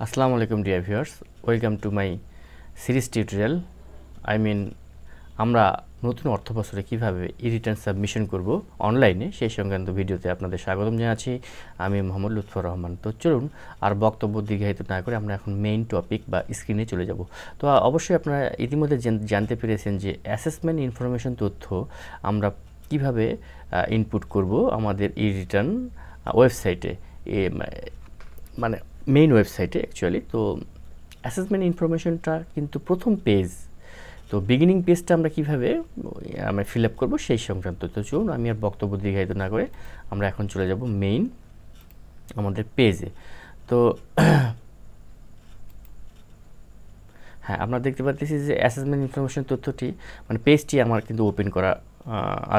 আসসালামু আলাইকুম dear viewers, welcome to my series tutorial. আমরা নতুন অর্থ বছরে কীভাবে রিটার্ন সাবমিশন করব অনলাইনে সেই সংক্রান্ত ভিডিওতে আপনাদের স্বাগতম জানাচ্ছি। আমি মোহাম্মদ লুৎফর রহমান। তো চলুন আর বক্তব্য দীর্ঘায়িত না করে আমরা এখন মেইন টপিক বা স্ক্রিনে চলে যাব। তো অবশ্যই আপনারা ইতিমধ্যে জানতে পেরেছেন যে অ্যাসেসমেন্ট ইনফরমেশন তথ্য আমরা কিভাবে ইনপুট করব আমাদের রিটার্ন ওয়েবসাইটে, মানে মেইন ওয়েবসাইটে অ্যাকচুয়ালি। তো অ্যাসেসমেন্ট ইনফরমেশনটা কিন্তু প্রথম পেজ, তো বিগিনিং পেজটা আমরা কীভাবে আমরা ফিল আপ করবো সেই সংক্রান্ত। তো চলুন আমি আর বক্তব্য দীর্ঘায়িত না করে আমরা এখন চলে যাব মেইন আমাদের পেজে। তো হ্যাঁ, আমরা দেখতে পাচ্ছি যে অ্যাসেসমেন্ট ইনফরমেশন তথ্যটি মানে পেজটি আমার কিন্তু ওপেন করা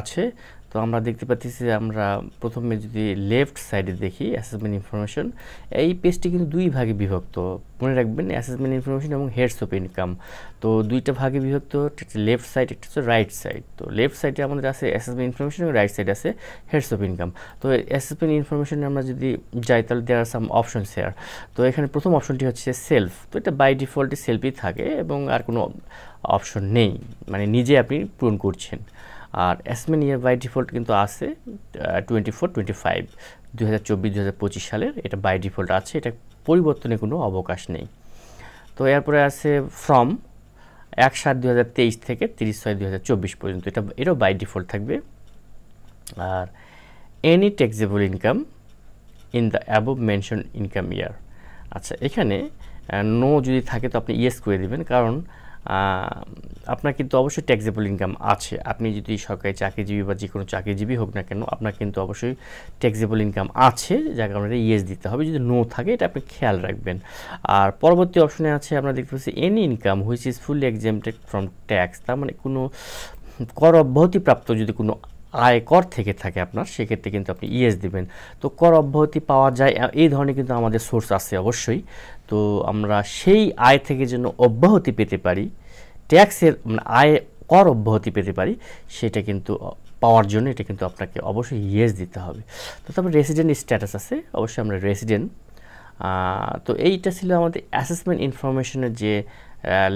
আছে। তো আমরা দেখতে পাচ্ছি যে আমরা প্রথমে যদি লেফট সাইডে দেখি অ্যাসেসমেন্ট ইনফরমেশন, এই পেজটি কিন্তু দুই ভাগে বিভক্ত। মনে রাখবেন অ্যাসেসমেন্ট ইনফরমেশন এবং হেডস অফ ইনকাম, তো দুইটা ভাগে বিভক্ত। লেফট সাইড, একটা হচ্ছে রাইট সাইড। তো লেফট সাইডে আমাদের আছে অ্যাসেসমেন্ট ইনফরমেশন এবং রাইট সাইডে আছে হেডস অফ ইনকাম। তো অ্যাসেসমেন্ট ইনফরমেশনে আমরা যদি যাই তাহলে দেয়ার আর সাম অপশনস হেয়ার। তো এখানে প্রথম অপশনটি হচ্ছে সেলফ। তো এটা বাই ডিফল্টে সেলফই থাকে এবং আর কোনো অপশন নেই, মানে নিজে আপনি পূরণ করছেন। আর অ্যাসেসমেন্ট ইয়ার বাই ডিফল্ট কিন্তু আছে 24-25 2024-2025 সালের, এটা বাই ডিফল্ট আছে, এটা পরিবর্তনের কোনো অবকাশ নেই। তো এরপরে আছে ফ্রম 1/7/2023 থেকে 30/6/2024 পর্যন্ত, এটাও বাই ডিফল্ট থাকবে। আর any taxable income in the above mention income year. আচ্ছা, এখানে নো যদি থাকে তো আপনি ইয়েস করে দেবেন, কারণ আপনার কিন্তু অবশ্যই ট্যাক্সেবল ইনকাম আছে। আপনি যদি সরকারি চাকরিজীবী বা যে কোনো চাকরিজীবী হোক না কেন, আপনার কিন্তু অবশ্যই ট্যাক্সেবল ইনকাম আছে, যার কারণে ইয়েস দিতে হবে। যদি নো থাকে এটা আপনি খেয়াল রাখবেন। আর পরবর্তী অপশনে আছে আমরা দেখতে পাচ্ছি any income which is fully exempted from tax, তার মানে কোনো কর অব্যাহতিপ্রাপ্ত যদি কোনো আয়কর থেকে থাকে আপনার, সেক্ষেত্রে কিন্তু আপনি ইয়েস দেবেন। তো কর অব্যাহতি পাওয়া যায় এই ধরনের কিন্তু আমাদের সোর্স আছে অবশ্যই। তো আমরা সেই আয় থেকে যেন অব্যাহতি পেতে পারি, ট্যাক্সের মানে আয় কর অব্যাহতি পেতে পারি, সেটা কিন্তু পাওয়ার জন্য এটা কিন্তু আপনাকে অবশ্যই ইয়েস দিতে হবে। তো তারপর রেসিডেন্ট স্ট্যাটাস আছে, অবশ্যই আমরা রেসিডেন্ট। তো এইটা ছিল আমাদের অ্যাসেসমেন্ট ইনফরমেশনের যে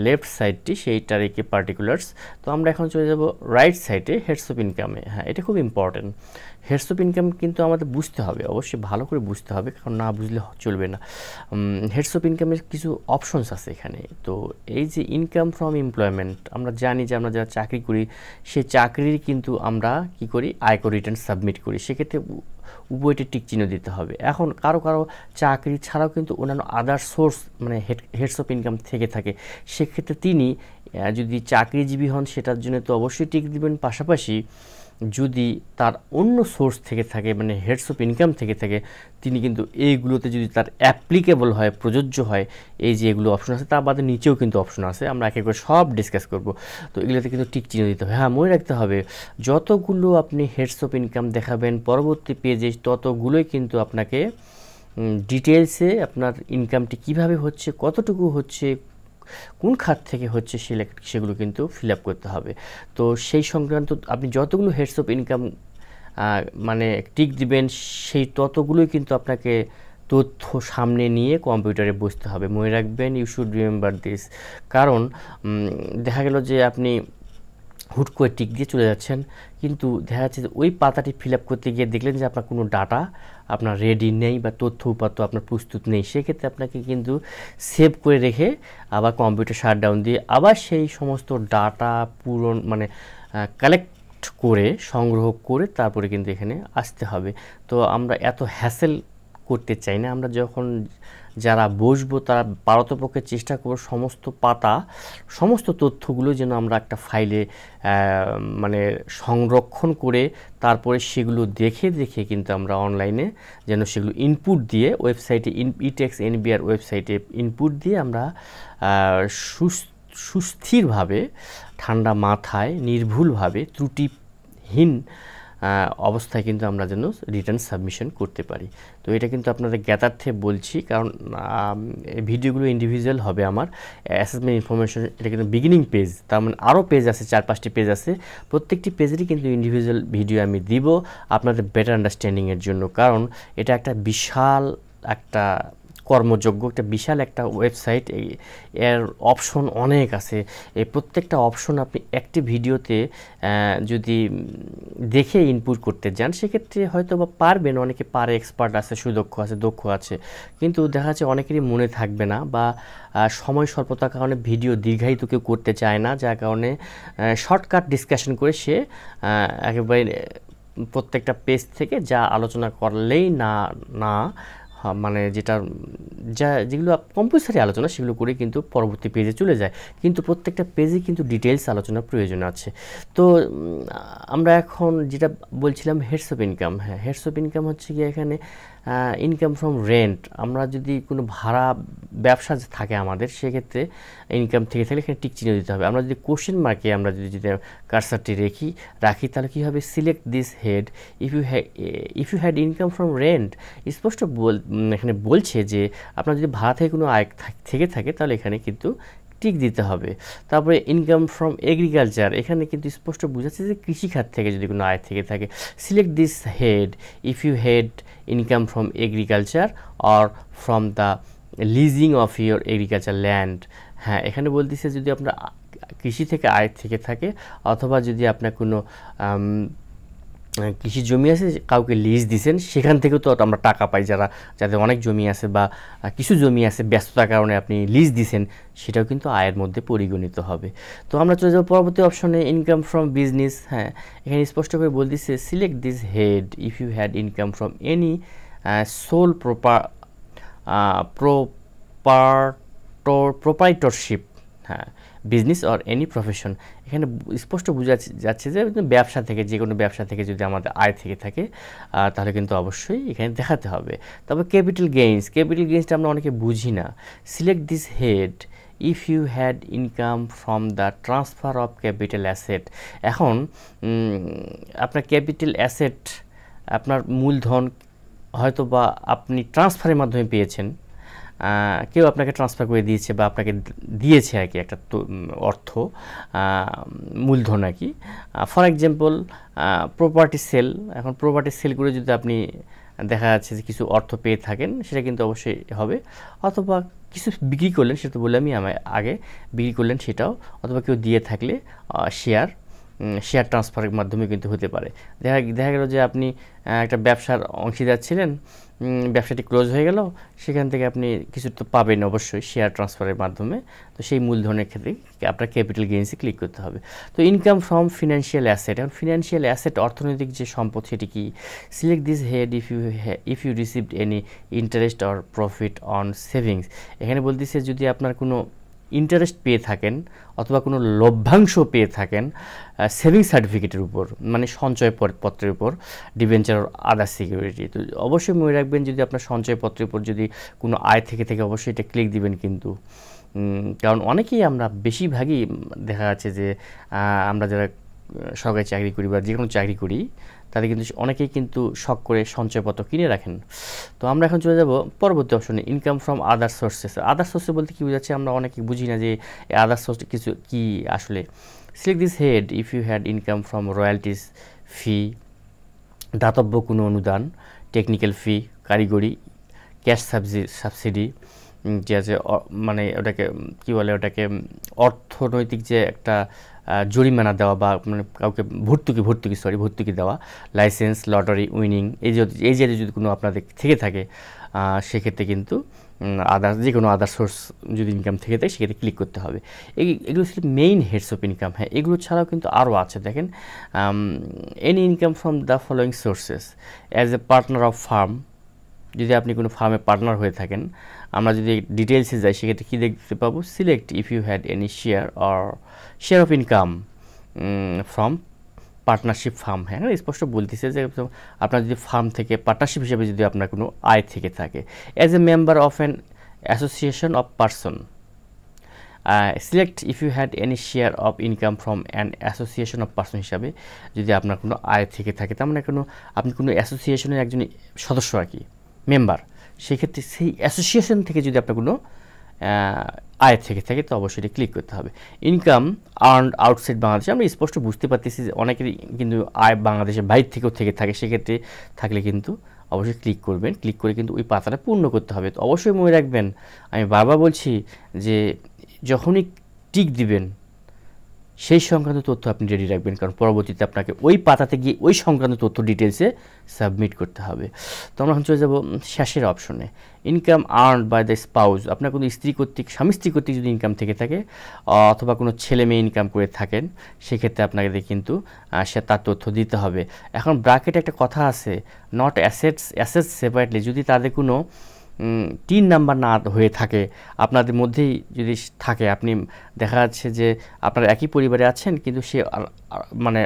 লেফট সাইডটি, সেইটার কি পার্টিকুলার্স। তো আমরা এখন চলে যাব রাইট সাইডে হেডস অফ ইনকামে। হ্যাঁ, এটা খুব ইম্পর্টেন্ট। হেডস অফ ইনকাম কিন্তু আমাদের বুঝতে হবে, অবশ্যই ভালো করে বুঝতে হবে, কারণ না বুঝলে চলবে না। হেডস অফ ইনকামের কিছু অপশনস আছে এখানে। তো এই যে ইনকাম ফ্রম এমপ্লয়মেন্ট, আমরা জানি যে আমরা যারা চাকরি করি সেই চাকরির কিন্তু আমরা কি করি, আয়কর রিটার্ন সাবমিট করি, সেক্ষেত্রে উভয়টি টিক চিহ্ন দিতে হবে। এখন কারো কারো চাকরি ছাড়াও কিন্তু অন্যান্য আদার সোর্স মানে হেডস অফ ইনকাম থেকে থাকে, সেক্ষেত্রে তিনি যদি চাকরিজীবী হন সেটার জন্য তো অবশ্যই টিক দিবেন। পাশাপাশি যদি তার অন্য সোর্স থেকে থাকে মানে হেডস অফ ইনকাম থেকে থাকে, তিনি কিন্তু এইগুলোতে যদি তার অ্যাপ্লিকেবল হয়, প্রযোজ্য হয়, এই যে এগুলো অপশন আছে, তার বাদে নিচেও কিন্তু অপশন আছে, আমরা এক এক করে সব ডিসকাস করব। তো এগুলোতে কিন্তু টিক চিহ্ন দিতে হবে। হ্যাঁ, মনে রাখতে হবে যতগুলো আপনি হেডস অফ ইনকাম দেখাবেন পরবর্তী পেজে, ততগুলোই কিন্তু আপনাকে ডিটেলসে আপনার ইনকামটি কিভাবে হচ্ছে, কতটুকু হচ্ছে, কোন খাত থেকে হচ্ছে সেগুলো কিন্তু ফিল আপ করতে হবে। তো সেই সংক্রান্ত আপনি যতগুলো হেডস অফ ইনকাম মানে টিক দিবেন, সেই ততগুলোই কিন্তু আপনাকে তথ্য সামনে নিয়ে কম্পিউটারে বসতে হবে। মনে রাখবেন, ইউ শুড রিমেম্বার দিস। কারণ দেখা গেল যে আপনি হুট করে টিক দিয়ে চলে যাচ্ছেন, কিন্তু দেখা যাচ্ছে যে ওই পাতাটি ফিল আপ করতে গিয়ে দেখলেন যে আপনার কোনো ডাটা আপনার রেডি নেই বা তথ্য উপাত্ত আপনার প্রস্তুত নেই, সেক্ষেত্রে আপনাকে কিন্তু সেভ করে রেখে আবার কম্পিউটার শাটডাউন দিয়ে আবার সেই সমস্ত ডাটা পূরণ মানে কালেক্ট করে সংগ্রহ করে তারপরে কিন্তু এখানে আসতে হবে। তো আমরা এত হ্যাসেল করতে চাই না। আমরা যখন যারা বসবো তারা পারতপক্ষে চেষ্টা করব সমস্ত পাতা, সমস্ত তথ্যগুলো যেন আমরা একটা ফাইলে মানে সংরক্ষণ করে তারপরে সেগুলো দেখে দেখে কিন্তু আমরা অনলাইনে যেন সেগুলো ইনপুট দিয়ে ওয়েবসাইটে ইটেক্স এনবিআর ওয়েবসাইটে ইনপুট দিয়ে আমরা সুস্থিরভাবে, ঠান্ডা মাথায়, নির্ভুলভাবে, ত্রুটিহীন অবস্থায় কিন্তু আমরা যেন রিটার্ন সাবমিশন করতে পারি। তো এটা কিন্তু আপনাদের জ্ঞাতার্থে বলছি, কারণ ভিডিওগুলো ইন্ডিভিজুয়াল হবে আমার। অ্যাসেসমেন্ট ইনফরমেশন এটা কিন্তু বিগিনিং পেজ, তার মানে আরও পেজ আছে, 4-5টি পেজ আছে। প্রত্যেকটি পেজেরই কিন্তু ইন্ডিভিজুয়াল ভিডিও আমি দিব আপনাদের বেটার আন্ডারস্ট্যান্ডিংয়ের জন্য, কারণ এটা একটা বিশাল একটা কর্মযোগ্য একটা বিশাল একটা ওয়েবসাইট। এর অপশন অনেক আছে, এই প্রত্যেকটা অপশন আপনি একটি ভিডিওতে যদি দেখে ইনপুট করতে যান সেক্ষেত্রে হয়তো বা পারবেন, অনেকে পারে, এক্সপার্ট আছে, সুদক্ষ আছে, দক্ষ আছে, কিন্তু দেখা যাচ্ছে অনেকেরই মনে থাকবে না বা সময় স্বল্পতার কারণে ভিডিও দীর্ঘায়িত কেউ করতে চায় না, যার কারণে শর্টকাট ডিসকাশন করে সে একেবারে প্রত্যেকটা পেজ থেকে যা আলোচনা করলেই না মানে যেগুলো কম্পালসারি আলোচনা সেগুলো করে কিন্তু পরবর্তী পেজে চলে যায়, কিন্তু প্রত্যেকটা পেজে কিন্তু ডিটেলস আলোচনার প্রয়োজন আছে। তো আমরা এখন যেটা বলছিলাম হেডস অফ ইনকাম, হ্যাঁ হেডস অফ ইনকাম হচ্ছে কি এখানে ইনকাম ফ্রম রেন্ট। আমরা যদি কোনো ভাড়া ব্যবসা থাকে আমাদের, সেক্ষেত্রে ইনকাম থেকে থাকলে এখানে টিক চিহ্ন দিতে হবে। আমরা যদি কোশ্চেন মার্কে আমরা যদি কার্সারটি রাখি তাহলে কী হবে, select this head if you had income from rent. স্পষ্ট এখানে বলছে যে আপনার যদি ভাড়া থেকে কোনো আয় থেকে থাকে তাহলে এখানে কিন্তু টিক দিতে হবে। তারপরে ইনকাম ফ্রম এগ্রিকালচার, এখানে কিন্তু স্পষ্ট বোঝাচ্ছে যে কৃষিখাত থেকে যদি কোনো আয় থেকে থাকে, select this head if you had income from agriculture or from the leasing of your agriculture land. হ্যাঁ এখানে বলতেছে যদি আপনার কৃষি থেকে আয় থেকে থাকে অথবা যদি আপনার কোনো কৃষি জমি আছে কাউকে লিজ দিয়েছেন, সেখান থেকেও তো আমরা টাকা পাই, যাদের অনেক জমি আছে বা কিছু জমি আছে ব্যস্ততার কারণে আপনি লিজ দিয়েছেন, সেটাও কিন্তু আয়ের মধ্যে পরিগণিত হবে। তো আমরা চলে যাবো পরবর্তী অপশনে ইনকাম ফ্রম বিজনেস। হ্যাঁ এখানে স্পষ্ট করে বলতেছে select this head if you had income from any sole proprietorship, হ্যাঁ বিজনেস অর এনি প্রফেশন। এখানে স্পষ্ট বোঝা যাচ্ছে যে ব্যবসা থেকে, যে কোনো ব্যবসা থেকে যদি আমাদের আয় থেকে থাকে তাহলে কিন্তু অবশ্যই এখানে দেখাতে হবে। তারপর ক্যাপিটাল গেইনসটা আমরা অনেকে বুঝি না। Select this head if you had income from the transfer of capital asset. এখন আপনার ক্যাপিটাল অ্যাসেট, আপনার মূলধন হয়তো বা আপনি ট্রান্সফারের মাধ্যমে পেয়েছেন, কেউ আপনাকে ট্রান্সফার করে দিয়েছে বা আপনাকে দিয়েছে আর কি একটা অর্থ, মূলধন আর কি। ফর এক্সাম্পল প্রপার্টি সেল, এখন প্রপার্টি সেল করে যদি আপনি দেখা যাচ্ছে যে কিছু অর্থ পেয়ে থাকেন, সেটা কিন্তু অবশ্যই হবে। অথবা কিছু বিক্রি করলেন, সেটা তো বললাম আমি আগে, বিক্রি করলেন সেটাও, অথবা কেউ দিয়ে থাকলে শেয়ার ট্রান্সফারের মাধ্যমে কিন্তু হতে পারে। দেখা গেল যে আপনি একটা ব্যবসার অংশীদার ছিলেন, ব্যবসাটি ক্লোজ হয়ে গেল, সেখান থেকে আপনি কিছু তো পাবেন অবশ্যই শেয়ার ট্রান্সফারের মাধ্যমে। তো সেই মূলধনের ক্ষেত্রে আপনার ক্যাপিটাল গেইনসে ক্লিক করতে হবে। তো ইনকাম ফ্রম ফিনান্সিয়াল অ্যাসেট, এখন ফিনান্সিয়াল অ্যাসেট অর্থনৈতিক যে সম্পদ সেটি কি, select this head if you received any interest or profit on savings. এখানে বলতেছে যদি আপনার কোনো ইন্টারেস্ট পেয়ে থাকেন অথবা কোনো লভ্যাংশ পেয়ে থাকেন সেভিংস সার্টিফিকেটের উপর, মানে সঞ্চয়পত্রের উপর, ডিবেঞ্চার আদার সিকিউরিটি। তো অবশ্যই মনে রাখবেন যদি আপনার সঞ্চয়পত্রের উপর যদি কোনো আয় থেকে অবশ্যই এটা ক্লিক দিবেন কিন্তু, কারণ অনেকেই আমরা বেশিরভাগই দেখা যাচ্ছে যে আমরা যারা সরকারি চাকরি করি বা যে কোনো চাকরি করি তাদের কিন্তু অনেকেই কিন্তু শখ করে সঞ্চয়পত্র কিনে রাখেন। তো আমরা এখন চলে যাব পরবর্তী অপশনে ইনকাম ফ্রম আদার সোর্সেস। আদার সোর্সে বলতে কী বোঝাচ্ছে, আমরা অনেকে বুঝি না যে আদার সোর্স কিছু কি আসলে। Select this head if you had income from royalties fee, দাতব্য কোনো অনুদান, টেকনিক্যাল ফি, কারিগরি, ক্যাশ সাবসিডি, যে আছে মানে ওটাকে কী বলে, ওটাকে অর্থনৈতিক যে একটা জরিমানা দেওয়া বা মানে কাউকে ভর্তুকি দেওয়া, লাইসেন্স, লটারি উইনিং, এই যে যদি কোনো আপনাদের থেকে থাকে সেক্ষেত্রে কিন্তু আদার্স যে কোনো আদার সোর্স যদি ইনকাম থেকে থাকে সেক্ষেত্রে ক্লিক করতে হবে। এগুলো ছিল মেইন হেডস অফ ইনকাম। হ্যাঁ এগুলো ছাড়াও কিন্তু আরও আছে, দেখেন any income from the following sources as a partner of farm, যদি আপনি কোনো ফার্মে পার্টনার হয়ে থাকেন, আমরা যদি ডিটেলসে যাই সেক্ষেত্রে কী দেখতে পাবো, select if you had any share of income from partnership firm. হ্যাঁ স্পষ্ট বলতেছে যে আপনার যদি ফার্ম থেকে পার্টনারশিপ হিসেবে যদি আপনার কোনো আয় থেকে থাকে, as a member of an association of person. Select if you had any share of income from an association of person হিসাবে যদি আপনার কোনো আয় থেকে থাকে, তার মানে আপনি কোনো অ্যাসোসিয়েশনের একজন সদস্য আর কি, মেম্বার, সেক্ষেত্রে সেই অ্যাসোসিয়েশন থেকে যদি আপনার কোনো আয় থেকে থাকে তো অবশ্যই এটা ক্লিক করতে হবে। ইনকাম আর্নড আউটসাইড বাংলাদেশ, আমরা স্পষ্ট বুঝতে পারতেছি যে অনেকেরই কিন্তু আয় বাংলাদেশের বাইরে থেকেও থেকে থাকে, সেক্ষেত্রে থাকলে কিন্তু অবশ্যই ক্লিক করবেন। ক্লিক করে কিন্তু ওই পাতাটা পূর্ণ করতে হবে। তো অবশ্যই মনে রাখবেন, আমি বারবার বলছি যে যখনই টিক দিবেন সেই সংক্রান্ত তথ্য আপনি রেডি রাখবেন, কারণ পরবর্তীতে আপনাকে ওই পাতাতে গিয়ে ওই সংক্রান্ত তথ্য ডিটেলসে সাবমিট করতে হবে। তো আমরা এখন চলে যাব শেষের অপশনে, income earned by the spouse. আপনার কোনো স্ত্রী কর্তৃক, স্বামী স্ত্রী কর্তৃক যদি ইনকাম থেকে থাকে অথবা কোনো ছেলে মেয়ে ইনকাম করে থাকেন, সেক্ষেত্রে আপনাকে কিন্তু সে তার তথ্য দিতে হবে। এখন ব্র্যাকেটে একটা কথা আছে, নট অ্যাসেটস সেপারেটলি, যদি তাদের কোনো 3 নাম্বার না হয়ে থাকে, আপনাদের মধ্যেই যদি থাকে, আপনি দেখা যাচ্ছে যে আপনারা একই পরিবারে আছেন কিন্তু সে মানে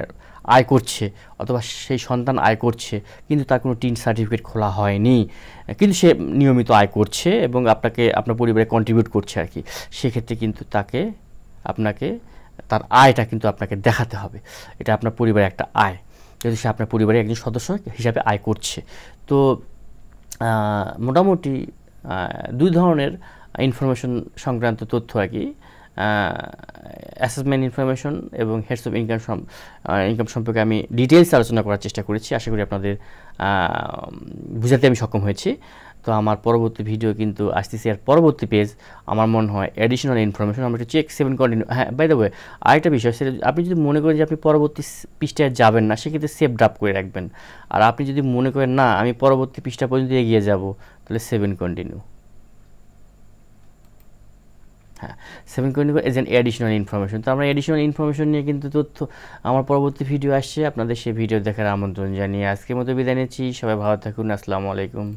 আয় করছে অথবা সেই সন্তান আয় করছে কিন্তু তার কোনো টিন সার্টিফিকেট খোলা হয়নি, কিন্তু সে নিয়মিত আয় করছে এবং আপনার পরিবারে কন্ট্রিবিউট করছে আর কি, সেক্ষেত্রে কিন্তু আপনাকে তার আয়টা কিন্তু আপনাকে দেখাতে হবে। এটা আপনার পরিবারের একটা আয়, যেহেতু সে আপনার পরিবারের একজন সদস্য হিসাবে আয় করছে। তো মোটামুটি 2 ধরনের ইনফরমেশন সংক্রান্ত তথ্য আর কি, অ্যাসেসমেন্ট ইনফরমেশন এবং হেডস অফ ইনকাম সম্পর্কে আমি ডিটেলস আলোচনা করার চেষ্টা করেছি। আশা করি আপনাদের বুঝাতে আমি সক্ষম হয়েছি। তো আমার পরবর্তী ভিডিও কিন্তু আসতেছে, আর পরবর্তী পেজ আমার মনে হয় অ্যাডিশনাল ইনফরমেশন। আমরা একটু চেক 7 কন্টিনিউ। হ্যাঁ, বাই দ্য ওয়ে আরেকটা বিষয়, সেটা আপনি যদি মনে করেন যে আপনি পরবর্তী পৃষ্ঠায় যাবেন না, সেক্ষেত্রে সেভ ড্রাপ করে রাখবেন। আর আপনি যদি মনে করেন না আমি পরবর্তী পৃষ্ঠা পর্যন্ত এগিয়ে যাব, তাহলে 7 কন্টিনিউ। হ্যাঁ, 7 continue as an additional information. তো আমরা অ্যাডিশনাল ইনফরমেশন নিয়ে কিন্তু তথ্য আমার পরবর্তী ভিডিও আসছে, আপনাদের সেই ভিডিও দেখার আমন্ত্রণ জানিয়ে আজকের মতো বিদায় নিচ্ছি। সবাই ভালো থাকুন, আসসালামু আলাইকুম।